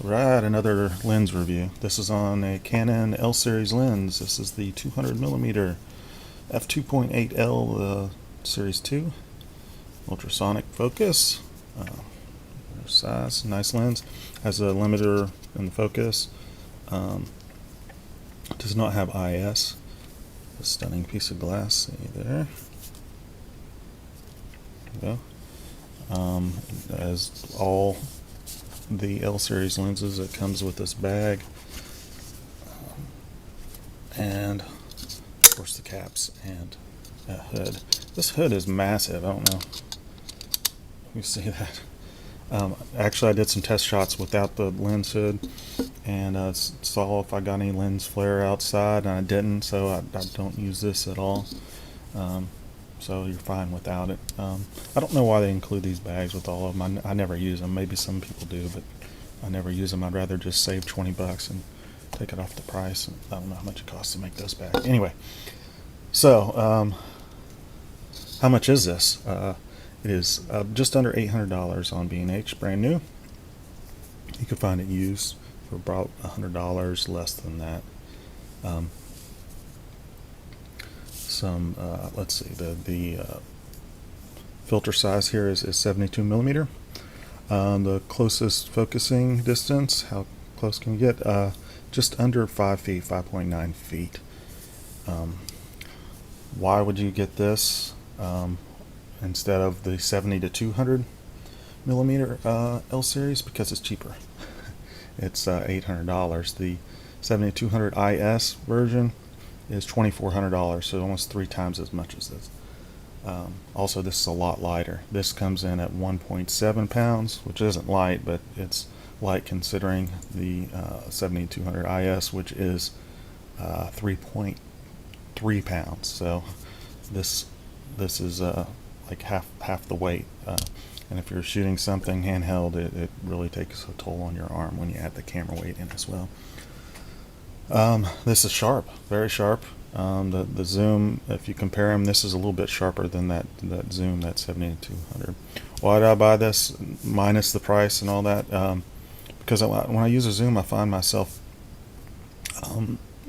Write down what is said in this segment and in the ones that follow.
Right, another lens review. This is on a Canon L-series lens. This is the 200mm f2.8L Series 2 ultrasonic focus. Size, nice lens. Has a limiter in the focus. Does not have IS. A stunning piece of glass. See there. There we go. As all the L series lenses, it comes with this bag, and of course the caps and a hood. This hood is massive. I don't know if you see that. Actually, I did some test shots without the lens hood, and saw if I got any lens flare outside, and I didn't, so I don't use this at all. So you're fine without it. I don't know why they include these bags with all of them. I never use them. Maybe some people do, but I never use them. I'd rather just save 20 bucks and take it off the price. And I don't know how much it costs to make those bags. Anyway, so how much is this? It is just under $800 on B&H, brand new. You can find it used for about $100, less than that. Let's see, the filter size here is 72mm. The closest focusing distance, how close can you get? Just under 5 feet, 5.9 feet. Why would you get this instead of the 70 to 200mm L series? Because it's cheaper. It's $800. The 7200 IS version is $2,400, so almost 3 times as much as this. Also, this is a lot lighter. This comes in at 1.7 pounds, which isn't light, but it's light considering the 7200 IS, which is 3.3 pounds. So this is like half the weight. And if you're shooting something handheld, it really takes a toll on your arm when you add the camera weight in as well. This is sharp, very sharp. The zoom, if you compare them, this is a little bit sharper than that zoom, that 70 to 200. Why did I buy this minus the price and all that? Because when I use a zoom, I find myself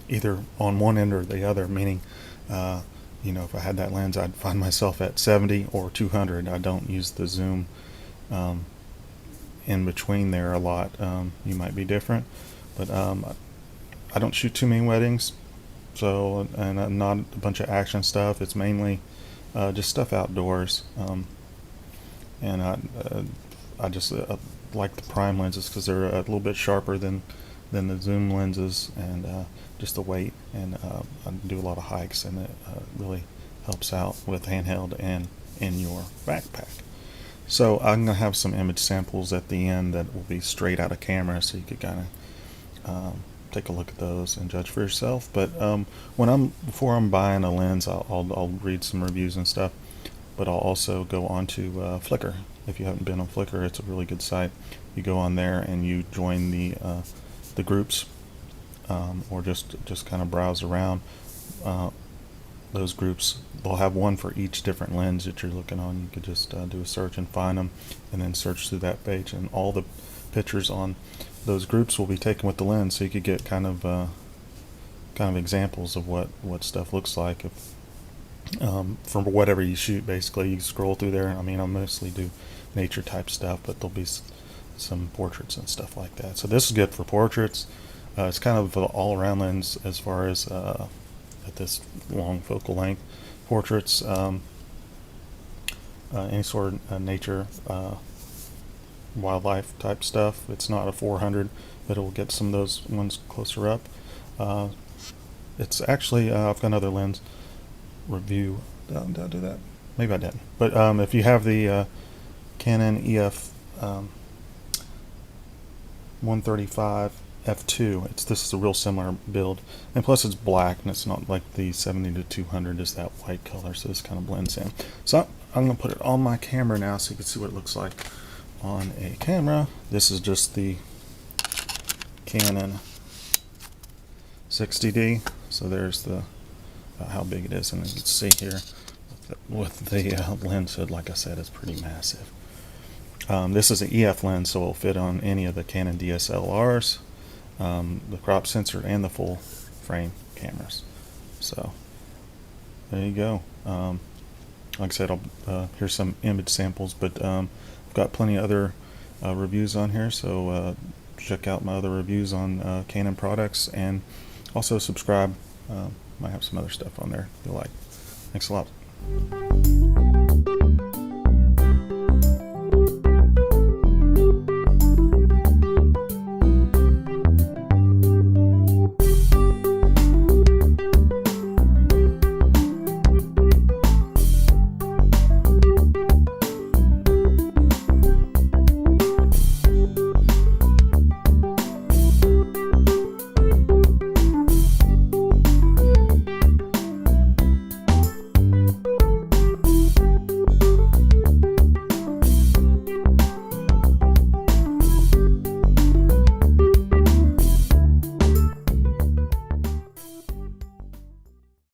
either on one end or the other, meaning if I had that lens, I'd find myself at 70 or 200. I don't use the zoom in between there a lot. You might be different, but I don't shoot too many weddings, so and not a bunch of action stuff. It's mainly just stuff outdoors, and I just like the prime lenses because they're a little bit sharper than the zoom lenses, and just the weight. And I do a lot of hikes, and it really helps out with handheld and in your backpack. So I'm gonna have some image samples at the end that will be straight out of camera, so you could kind of take a look at those and judge for yourself. But before I'm buying a lens, I'll read some reviews and stuff, but I'll also go on to Flickr. If you haven't been on Flickr, it's a really good site. You go on there and you join the groups, or just kind of browse around. Those groups, they'll have one for each different lens that you're looking on. You could just do a search and find them, and then search through that page, and all the pictures on those groups will be taken with the lens, so you could get kind of examples of what stuff looks like from whatever you shoot. Basically, you scroll through there. I mean, I mostly do nature type stuff, but there'll be some portraits and stuff like that. So this is good for portraits. It's kind of an all-around lens as far as at this long focal length. Portraits, any sort of nature, wildlife type stuff. It's not a 400, but it will get some of those ones closer up. It's actually, I've got another lens review. Did I do that? Maybe I didn't. But if you have the Canon EF 135 f2, this is a real similar build, and plus it's black, and it's not like the 70 to 200 is that white color, so this kind of blends in. So I'm going to put it on my camera now so you can see what it looks like on a camera. This is just the Canon 60D. So there's the how big it is, and you can see here with the lens hood, like I said, it's pretty massive. This is an EF lens, so it'll fit on any of the Canon DSLRs, the crop sensor, and the full frame cameras. So there you go. Like I said, here's some image samples, but I've got plenty of other reviews on here, so check out my other reviews on Canon products, and also subscribe. Might have some other stuff on there if you like. Thanks a lot.